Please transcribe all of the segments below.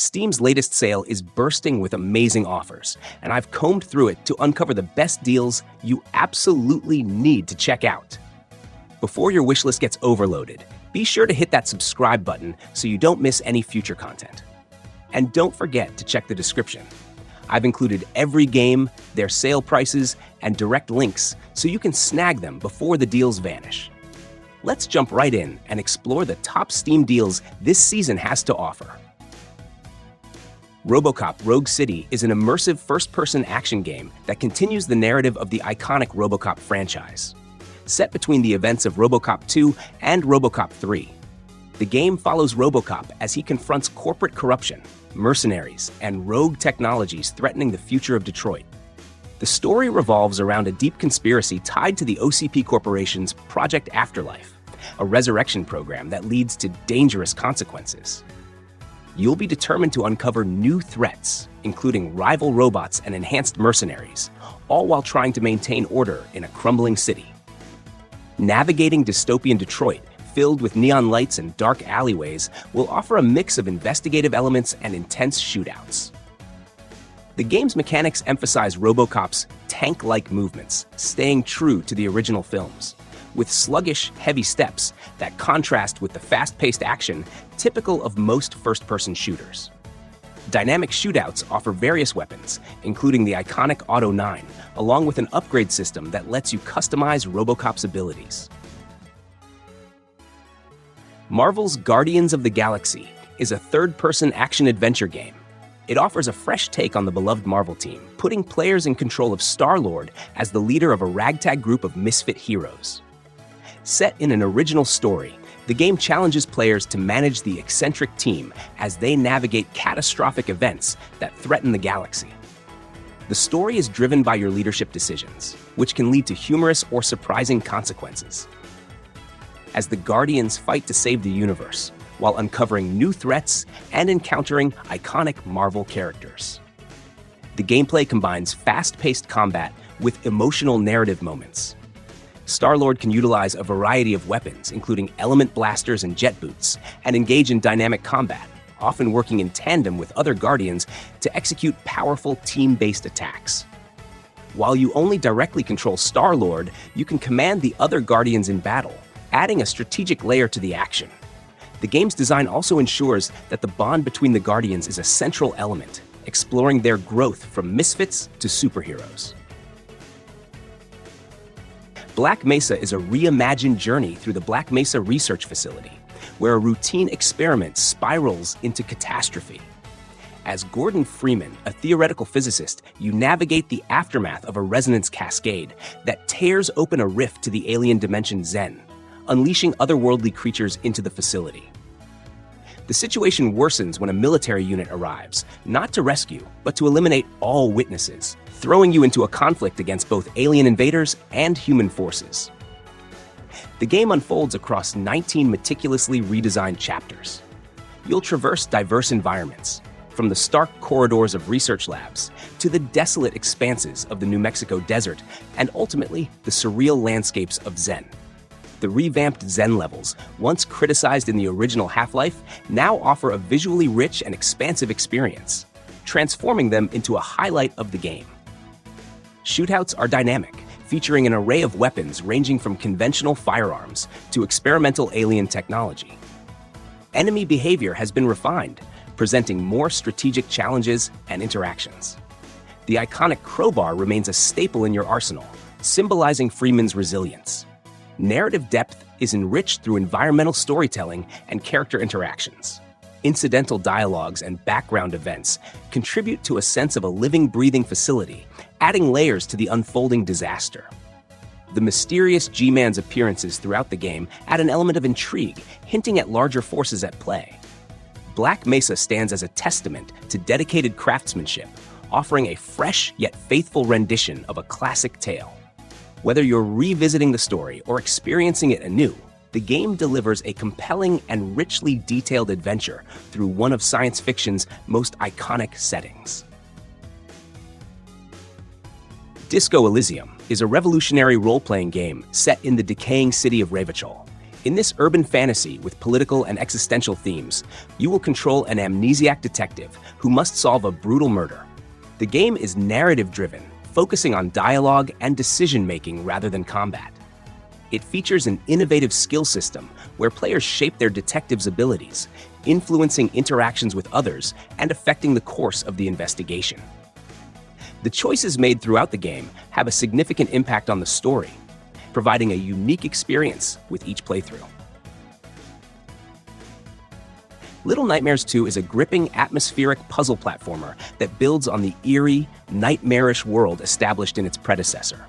Steam's latest sale is bursting with amazing offers, and I've combed through it to uncover the best deals you absolutely need to check out. Before your wishlist gets overloaded, be sure to hit that subscribe button so you don't miss any future content. And don't forget to check the description. I've included every game, their sale prices, and direct links so you can snag them before the deals vanish. Let's jump right in and explore the top Steam deals this season has to offer. RoboCop Rogue City is an immersive first-person action game that continues the narrative of the iconic RoboCop franchise. Set between the events of RoboCop 2 and RoboCop 3, the game follows RoboCop as he confronts corporate corruption, mercenaries, and rogue technologies threatening the future of Detroit. The story revolves around a deep conspiracy tied to the OCP Corporation's Project Afterlife, a resurrection program that leads to dangerous consequences. You'll be determined to uncover new threats, including rival robots and enhanced mercenaries, all while trying to maintain order in a crumbling city. Navigating dystopian Detroit, filled with neon lights and dark alleyways, will offer a mix of investigative elements and intense shootouts. The game's mechanics emphasize RoboCop's tank-like movements, staying true to the original films, with sluggish, heavy steps that contrast with the fast-paced action typical of most first-person shooters. Dynamic shootouts offer various weapons, including the iconic Auto 9, along with an upgrade system that lets you customize RoboCop's abilities. Marvel's Guardians of the Galaxy is a third-person action-adventure game. It offers a fresh take on the beloved Marvel team, putting players in control of Star-Lord as the leader of a ragtag group of misfit heroes. Set in an original story, the game challenges players to manage the eccentric team as they navigate catastrophic events that threaten the galaxy. The story is driven by your leadership decisions, which can lead to humorous or surprising consequences. As the Guardians fight to save the universe, while uncovering new threats and encountering iconic Marvel characters. The gameplay combines fast-paced combat with emotional narrative moments. Star-Lord can utilize a variety of weapons, including element blasters and jet boots, and engage in dynamic combat, often working in tandem with other Guardians to execute powerful team-based attacks. While you only directly control Star-Lord, you can command the other Guardians in battle, adding a strategic layer to the action. The game's design also ensures that the bond between the Guardians is a central element, exploring their growth from misfits to superheroes. Black Mesa is a reimagined journey through the Black Mesa Research Facility, where a routine experiment spirals into catastrophe. As Gordon Freeman, a theoretical physicist, you navigate the aftermath of a resonance cascade that tears open a rift to the alien dimension Zen, unleashing otherworldly creatures into the facility. The situation worsens when a military unit arrives, not to rescue, but to eliminate all witnesses, throwing you into a conflict against both alien invaders and human forces. The game unfolds across 19 meticulously redesigned chapters. You'll traverse diverse environments, from the stark corridors of research labs to the desolate expanses of the New Mexico desert, and ultimately the surreal landscapes of Zen. The revamped Zen levels, once criticized in the original Half-Life, now offer a visually rich and expansive experience, transforming them into a highlight of the game. Shootouts are dynamic, featuring an array of weapons ranging from conventional firearms to experimental alien technology. Enemy behavior has been refined, presenting more strategic challenges and interactions. The iconic crowbar remains a staple in your arsenal, symbolizing Freeman's resilience. Narrative depth is enriched through environmental storytelling and character interactions. Incidental dialogues and background events contribute to a sense of a living, breathing facility, adding layers to the unfolding disaster. The mysterious G-Man's appearances throughout the game add an element of intrigue, hinting at larger forces at play. Black Mesa stands as a testament to dedicated craftsmanship, offering a fresh yet faithful rendition of a classic tale. Whether you're revisiting the story or experiencing it anew, the game delivers a compelling and richly detailed adventure through one of science fiction's most iconic settings. Disco Elysium is a revolutionary role-playing game set in the decaying city of Revachol. In this urban fantasy with political and existential themes, you will control an amnesiac detective who must solve a brutal murder. The game is narrative-driven, focusing on dialogue and decision-making rather than combat. It features an innovative skill system where players shape their detective's abilities, influencing interactions with others and affecting the course of the investigation. The choices made throughout the game have a significant impact on the story, providing a unique experience with each playthrough. Little Nightmares 2 is a gripping, atmospheric puzzle platformer that builds on the eerie, nightmarish world established in its predecessor.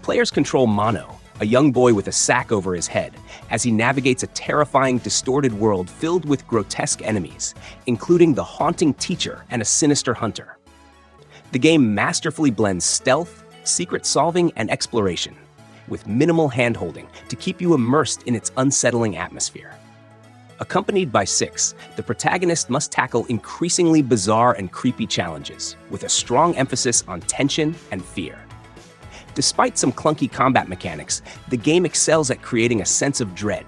Players control Mono, a young boy with a sack over his head, as he navigates a terrifying, distorted world filled with grotesque enemies, including the haunting teacher and a sinister hunter. The game masterfully blends stealth, secret solving, and exploration, with minimal hand-holding to keep you immersed in its unsettling atmosphere. Accompanied by Six, the protagonist must tackle increasingly bizarre and creepy challenges, with a strong emphasis on tension and fear. Despite some clunky combat mechanics, the game excels at creating a sense of dread.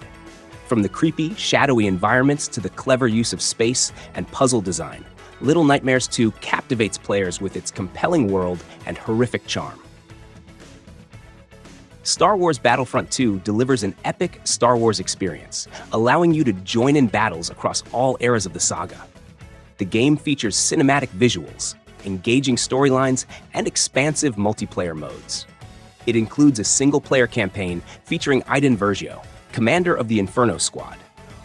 From the creepy, shadowy environments to the clever use of space and puzzle design, Little Nightmares 2 captivates players with its compelling world and horrific charm. Star Wars Battlefront 2 delivers an epic Star Wars experience, allowing you to join in battles across all eras of the saga. The game features cinematic visuals, engaging storylines, and expansive multiplayer modes. It includes a single-player campaign featuring Iden Versio, commander of the Inferno Squad,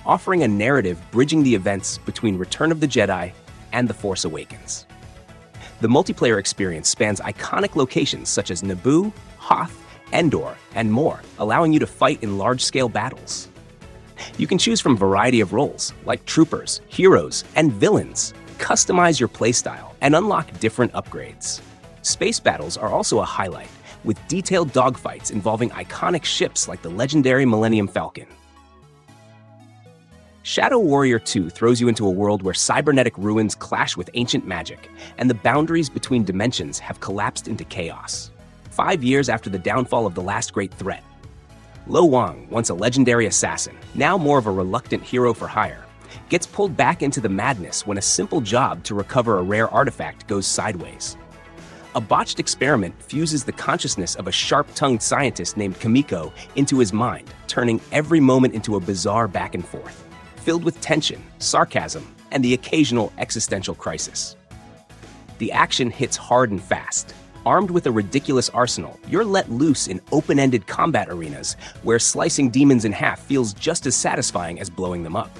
offering a narrative bridging the events between Return of the Jedi and The Force Awakens. The multiplayer experience spans iconic locations such as Naboo, Hoth, Endor, and more, allowing you to fight in large-scale battles. You can choose from a variety of roles, like troopers, heroes, and villains, customize your playstyle, and unlock different upgrades. Space battles are also a highlight, with detailed dogfights involving iconic ships like the legendary Millennium Falcon. Shadow Warrior 2 throws you into a world where cybernetic ruins clash with ancient magic, and the boundaries between dimensions have collapsed into chaos. 5 years after the downfall of the last great threat, Lo Wang, once a legendary assassin, now more of a reluctant hero for hire, gets pulled back into the madness when a simple job to recover a rare artifact goes sideways. A botched experiment fuses the consciousness of a sharp-tongued scientist named Kamiko into his mind, turning every moment into a bizarre back and forth, filled with tension, sarcasm, and the occasional existential crisis. The action hits hard and fast. Armed with a ridiculous arsenal, you're let loose in open-ended combat arenas where slicing demons in half feels just as satisfying as blowing them up.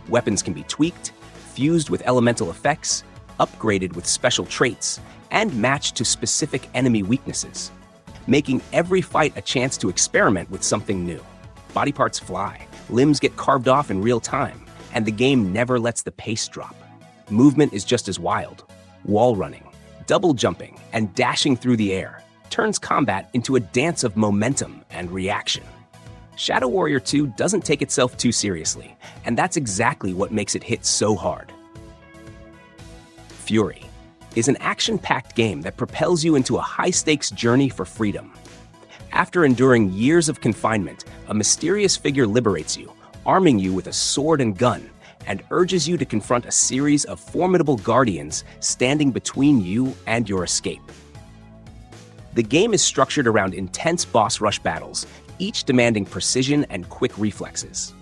Weapons can be tweaked, fused with elemental effects, upgraded with special traits, and matched to specific enemy weaknesses, making every fight a chance to experiment with something new. Body parts fly, limbs get carved off in real time, and the game never lets the pace drop. Movement is just as wild. Wall running, double jumping, and dashing through the air turns combat into a dance of momentum and reaction. Shadow Warrior 2 doesn't take itself too seriously, and that's exactly what makes it hit so hard. Furi is an action-packed game that propels you into a high-stakes journey for freedom. After enduring years of confinement, a mysterious figure liberates you, arming you with a sword and gun, and urges you to confront a series of formidable guardians standing between you and your escape. The game is structured around intense boss rush battles, each demanding precision and quick reflexes.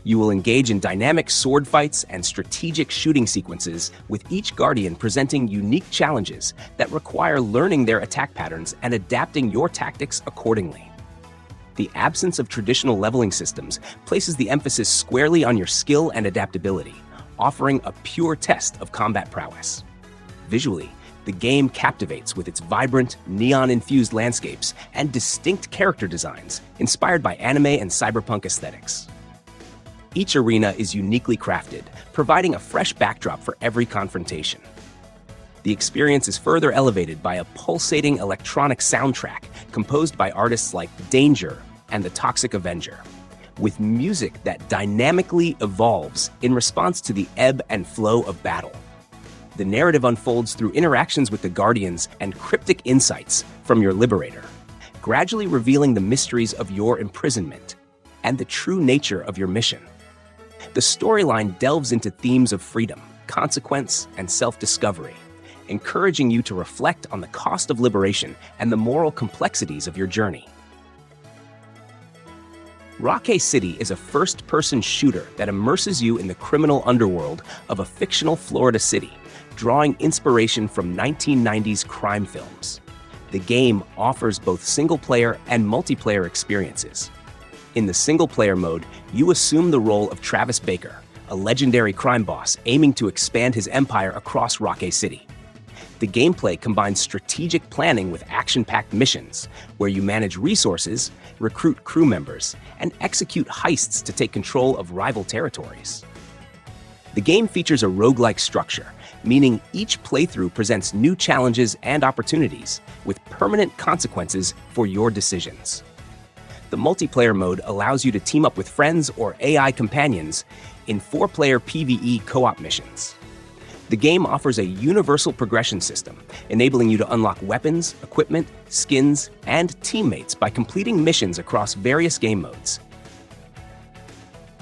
You will engage in dynamic sword fights and strategic shooting sequences, with each guardian presenting unique challenges that require learning their attack patterns and adapting your tactics accordingly. The absence of traditional leveling systems places the emphasis squarely on your skill and adaptability, offering a pure test of combat prowess. Visually, the game captivates with its vibrant, neon-infused landscapes and distinct character designs inspired by anime and cyberpunk aesthetics. Each arena is uniquely crafted, providing a fresh backdrop for every confrontation. The experience is further elevated by a pulsating electronic soundtrack composed by artists like Danger and the Toxic Avenger, with music that dynamically evolves in response to the ebb and flow of battle. The narrative unfolds through interactions with the Guardians and cryptic insights from your Liberator, gradually revealing the mysteries of your imprisonment and the true nature of your mission. The storyline delves into themes of freedom, consequence, and self-discovery, encouraging you to reflect on the cost of liberation and the moral complexities of your journey. Rockay City is a first-person shooter that immerses you in the criminal underworld of a fictional Florida city, drawing inspiration from 1990s crime films. The game offers both single-player and multiplayer experiences. In the single-player mode, you assume the role of Travis Baker, a legendary crime boss aiming to expand his empire across Rockay City. The gameplay combines strategic planning with action-packed missions, where you manage resources, recruit crew members, and execute heists to take control of rival territories. The game features a roguelike structure, meaning each playthrough presents new challenges and opportunities, with permanent consequences for your decisions. The multiplayer mode allows you to team up with friends or AI companions in 4-player PvE co-op missions. The game offers a universal progression system, enabling you to unlock weapons, equipment, skins, and teammates by completing missions across various game modes.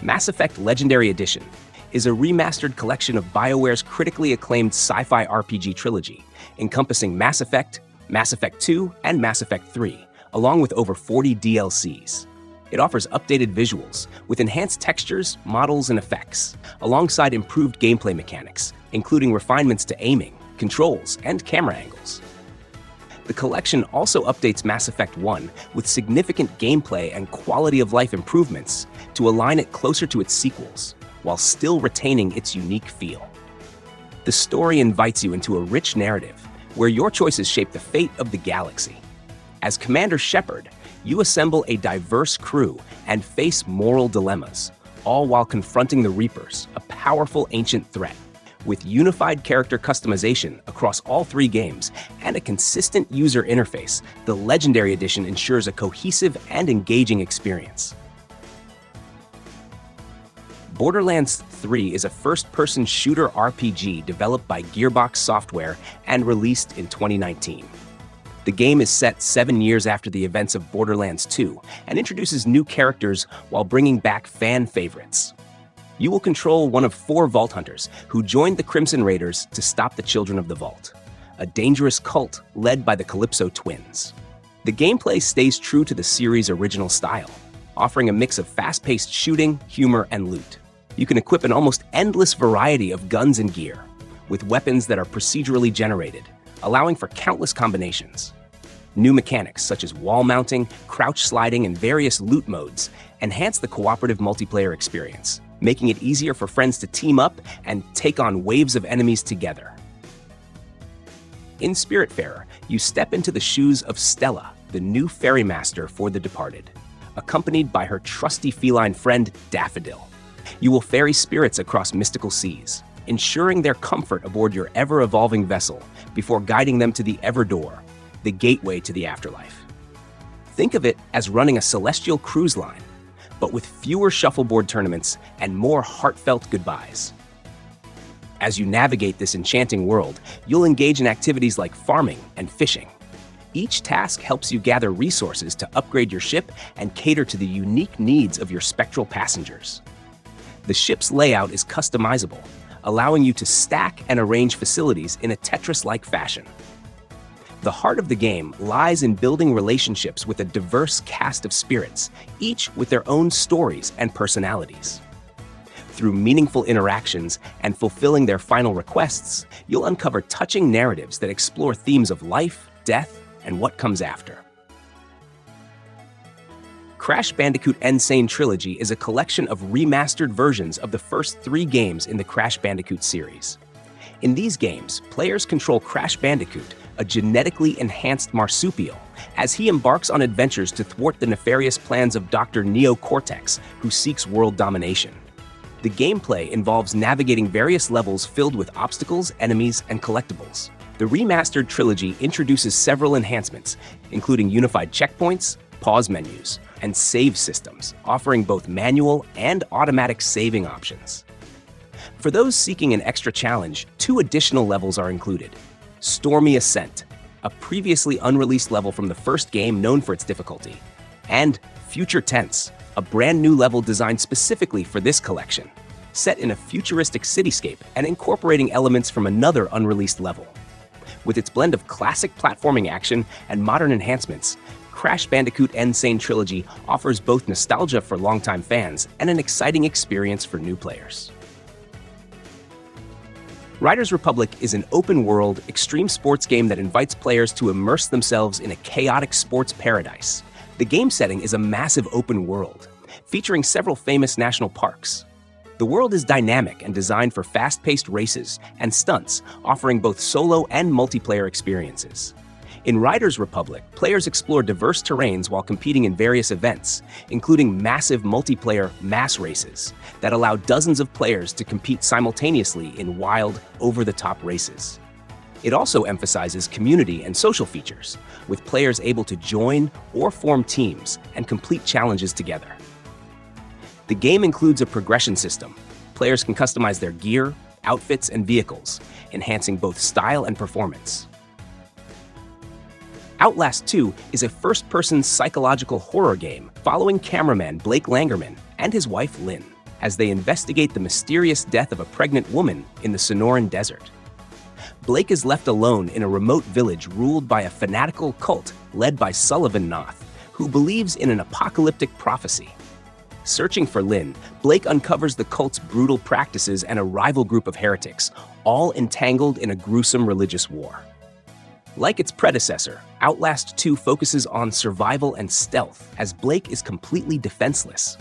Mass Effect Legendary Edition is a remastered collection of BioWare's critically acclaimed sci-fi RPG trilogy, encompassing Mass Effect, Mass Effect 2, and Mass Effect 3, along with over 40 DLCs. It offers updated visuals, with enhanced textures, models, and effects, alongside improved gameplay mechanics, including refinements to aiming, controls, and camera angles. The collection also updates Mass Effect 1 with significant gameplay and quality-of-life improvements to align it closer to its sequels, while still retaining its unique feel. The story invites you into a rich narrative, where your choices shape the fate of the galaxy. As Commander Shepard, you assemble a diverse crew and face moral dilemmas, all while confronting the Reapers, a powerful ancient threat. With unified character customization across all 3 games and a consistent user interface, the Legendary Edition ensures a cohesive and engaging experience. Borderlands 3 is a first-person shooter RPG developed by Gearbox Software and released in 2019. The game is set 7 years after the events of Borderlands 2 and introduces new characters while bringing back fan favorites. You will control one of 4 Vault Hunters who joined the Crimson Raiders to stop the Children of the Vault, a dangerous cult led by the Calypso twins. The gameplay stays true to the series' original style, offering a mix of fast-paced shooting, humor, and loot. You can equip an almost endless variety of guns and gear, with weapons that are procedurally generated, allowing for countless combinations. New mechanics such as wall mounting, crouch sliding, and various loot modes enhance the cooperative multiplayer experience, making it easier for friends to team up and take on waves of enemies together. In Spiritfarer, you step into the shoes of Stella, the new ferrymaster for the departed, accompanied by her trusty feline friend Daffodil. You will ferry spirits across mystical seas, ensuring their comfort aboard your ever-evolving vessel before guiding them to the Everdoor, the gateway to the afterlife. Think of it as running a celestial cruise line, but with fewer shuffleboard tournaments and more heartfelt goodbyes. As you navigate this enchanting world, you'll engage in activities like farming and fishing. Each task helps you gather resources to upgrade your ship and cater to the unique needs of your spectral passengers. The ship's layout is customizable, allowing you to stack and arrange facilities in a Tetris-like fashion. The heart of the game lies in building relationships with a diverse cast of spirits, each with their own stories and personalities. Through meaningful interactions and fulfilling their final requests, you'll uncover touching narratives that explore themes of life, death, and what comes after. Crash Bandicoot N. Sane Trilogy is a collection of remastered versions of the first 3 games in the Crash Bandicoot series. In these games, players control Crash Bandicoot, a genetically enhanced marsupial, as he embarks on adventures to thwart the nefarious plans of Dr. Neo Cortex, who seeks world domination. The gameplay involves navigating various levels filled with obstacles, enemies, and collectibles. The remastered trilogy introduces several enhancements, including unified checkpoints, pause menus, and save systems, offering both manual and automatic saving options. For those seeking an extra challenge, 2 additional levels are included. Stormy Ascent, a previously unreleased level from the first game known for its difficulty, and Future Tense, a brand new level designed specifically for this collection, set in a futuristic cityscape and incorporating elements from another unreleased level. With its blend of classic platforming action and modern enhancements, Crash Bandicoot and Sane Trilogy offers both nostalgia for longtime fans and an exciting experience for new players. Riders Republic is an open-world, extreme sports game that invites players to immerse themselves in a chaotic sports paradise. The game setting is a massive open world, featuring several famous national parks. The world is dynamic and designed for fast-paced races and stunts, offering both solo and multiplayer experiences. In Riders Republic, players explore diverse terrains while competing in various events, including massive multiplayer mass races that allow dozens of players to compete simultaneously in wild, over-the-top races. It also emphasizes community and social features, with players able to join or form teams and complete challenges together. The game includes a progression system. Players can customize their gear, outfits, and vehicles, enhancing both style and performance. Outlast 2 is a first-person psychological horror game following cameraman Blake Langerman and his wife Lynn as they investigate the mysterious death of a pregnant woman in the Sonoran Desert. Blake is left alone in a remote village ruled by a fanatical cult led by Sullivan Noth, who believes in an apocalyptic prophecy. Searching for Lynn, Blake uncovers the cult's brutal practices and a rival group of heretics, all entangled in a gruesome religious war. Like its predecessor, Outlast 2 focuses on survival and stealth, as Blake is completely defenseless.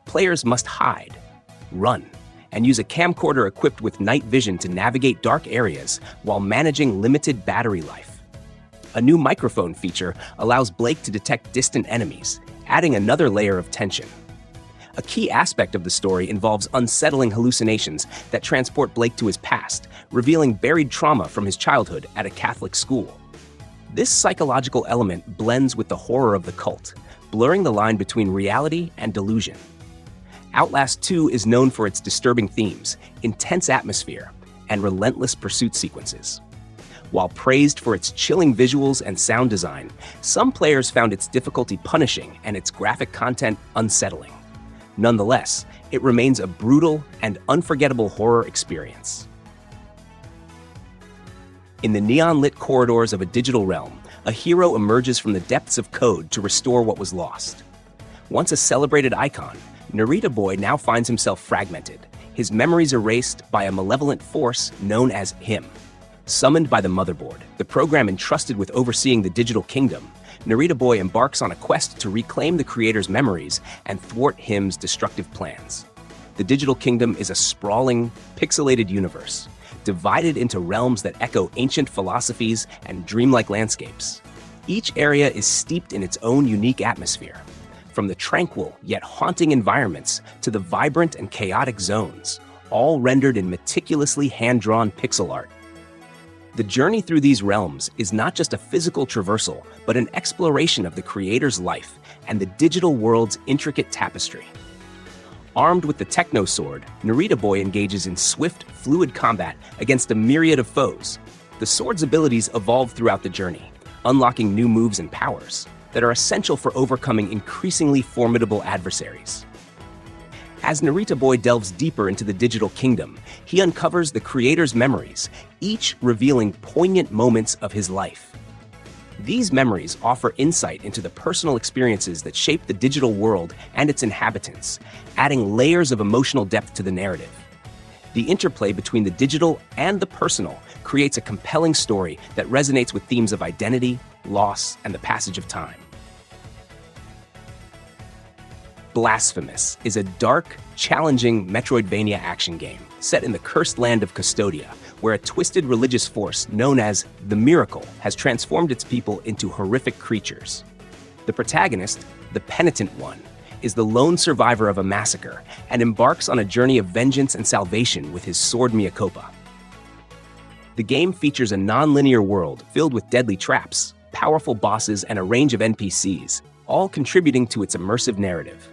Players must hide, run, and use a camcorder equipped with night vision to navigate dark areas while managing limited battery life. A new microphone feature allows Blake to detect distant enemies, adding another layer of tension. A key aspect of the story involves unsettling hallucinations that transport Blake to his past, revealing buried trauma from his childhood at a Catholic school. This psychological element blends with the horror of the cult, blurring the line between reality and delusion. Outlast 2 is known for its disturbing themes, intense atmosphere, and relentless pursuit sequences. While praised for its chilling visuals and sound design, some players found its difficulty punishing and its graphic content unsettling. Nonetheless, it remains a brutal and unforgettable horror experience. In the neon-lit corridors of a digital realm, a hero emerges from the depths of code to restore what was lost. Once a celebrated icon, Narita Boy now finds himself fragmented, his memories erased by a malevolent force known as him. Summoned by the Motherboard, the program entrusted with overseeing the digital kingdom, Narita Boy embarks on a quest to reclaim the creator's memories and thwart him's destructive plans. The digital kingdom is a sprawling, pixelated universe, divided into realms that echo ancient philosophies and dreamlike landscapes. Each area is steeped in its own unique atmosphere, from the tranquil yet haunting environments to the vibrant and chaotic zones, all rendered in meticulously hand-drawn pixel art. The journey through these realms is not just a physical traversal, but an exploration of the creator's life and the digital world's intricate tapestry. Armed with the Techno Sword, Narita Boy engages in swift, fluid combat against a myriad of foes. The sword's abilities evolve throughout the journey, unlocking new moves and powers that are essential for overcoming increasingly formidable adversaries. As Narita Boy delves deeper into the digital kingdom, he uncovers the creator's memories, each revealing poignant moments of his life. These memories offer insight into the personal experiences that shape the digital world and its inhabitants, adding layers of emotional depth to the narrative. The interplay between the digital and the personal creates a compelling story that resonates with themes of identity, loss, and the passage of time. Blasphemous is a dark, challenging Metroidvania action game set in the cursed land of Custodia, where a twisted religious force known as the Miracle has transformed its people into horrific creatures. The protagonist, the Penitent One, is the lone survivor of a massacre and embarks on a journey of vengeance and salvation with his sword Miakopa. The game features a non-linear world filled with deadly traps, powerful bosses, and a range of NPCs, all contributing to its immersive narrative.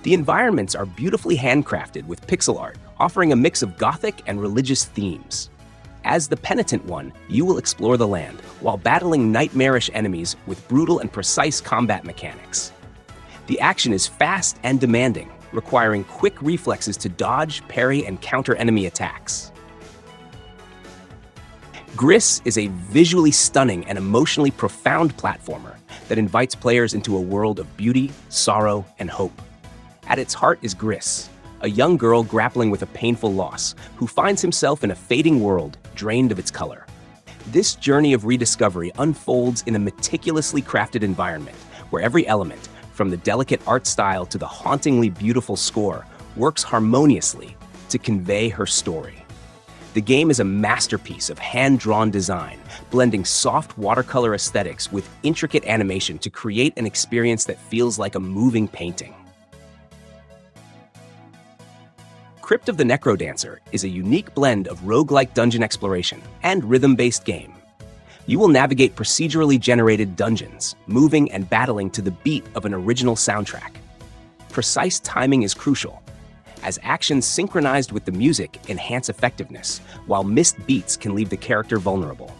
The environments are beautifully handcrafted with pixel art, offering a mix of gothic and religious themes. As the Penitent One, you will explore the land while battling nightmarish enemies with brutal and precise combat mechanics. The action is fast and demanding, requiring quick reflexes to dodge, parry, and counter enemy attacks. GRIS is a visually stunning and emotionally profound platformer that invites players into a world of beauty, sorrow, and hope. At its heart is GRIS, a young girl grappling with a painful loss who finds himself in a fading world drained of its color. This journey of rediscovery unfolds in a meticulously crafted environment where every element, from the delicate art style to the hauntingly beautiful score, works harmoniously to convey her story. The game is a masterpiece of hand-drawn design, blending soft watercolor aesthetics with intricate animation to create an experience that feels like a moving painting. Crypt of the NecroDancer is a unique blend of roguelike dungeon exploration and rhythm-based game. You will navigate procedurally generated dungeons, moving and battling to the beat of an original soundtrack. Precise timing is crucial, as actions synchronized with the music enhance effectiveness, while missed beats can leave the character vulnerable.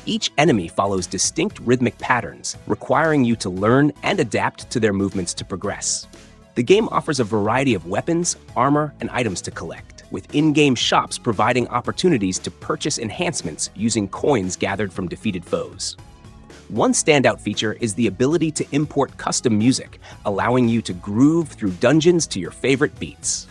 Each enemy follows distinct rhythmic patterns, requiring you to learn and adapt to their movements to progress. The game offers a variety of weapons, armor, and items to collect, with in-game shops providing opportunities to purchase enhancements using coins gathered from defeated foes. One standout feature is the ability to import custom music, allowing you to groove through dungeons to your favorite beats.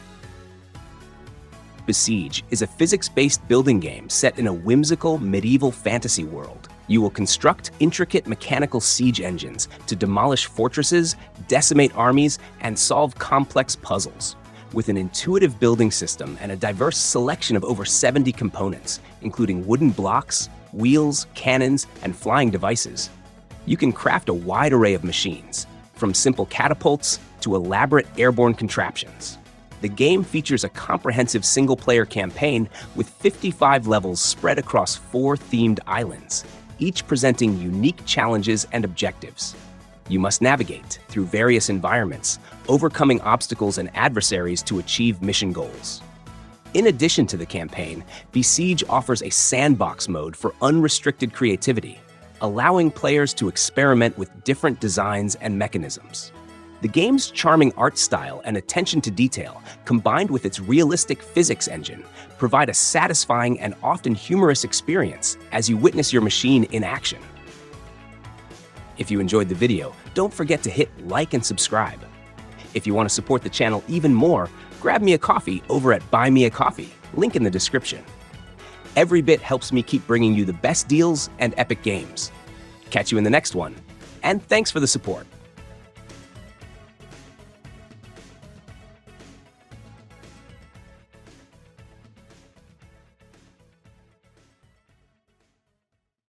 Besiege is a physics-based building game set in a whimsical medieval fantasy world. You will construct intricate mechanical siege engines to demolish fortresses, decimate armies, and solve complex puzzles. With an intuitive building system and a diverse selection of over 70 components, including wooden blocks, wheels, cannons, and flying devices, you can craft a wide array of machines, from simple catapults to elaborate airborne contraptions. The game features a comprehensive single-player campaign with 55 levels spread across 4 themed islands, each presenting unique challenges and objectives. You must navigate through various environments, overcoming obstacles and adversaries to achieve mission goals. In addition to the campaign, Besiege offers a sandbox mode for unrestricted creativity, allowing players to experiment with different designs and mechanisms. The game's charming art style and attention to detail, combined with its realistic physics engine, provide a satisfying and often humorous experience as you witness your machine in action. If you enjoyed the video, don't forget to hit like and subscribe. If you want to support the channel even more, grab me a coffee over at Buy Me a Coffee, link in the description. Every bit helps me keep bringing you the best deals and epic games. Catch you in the next one, and thanks for the support.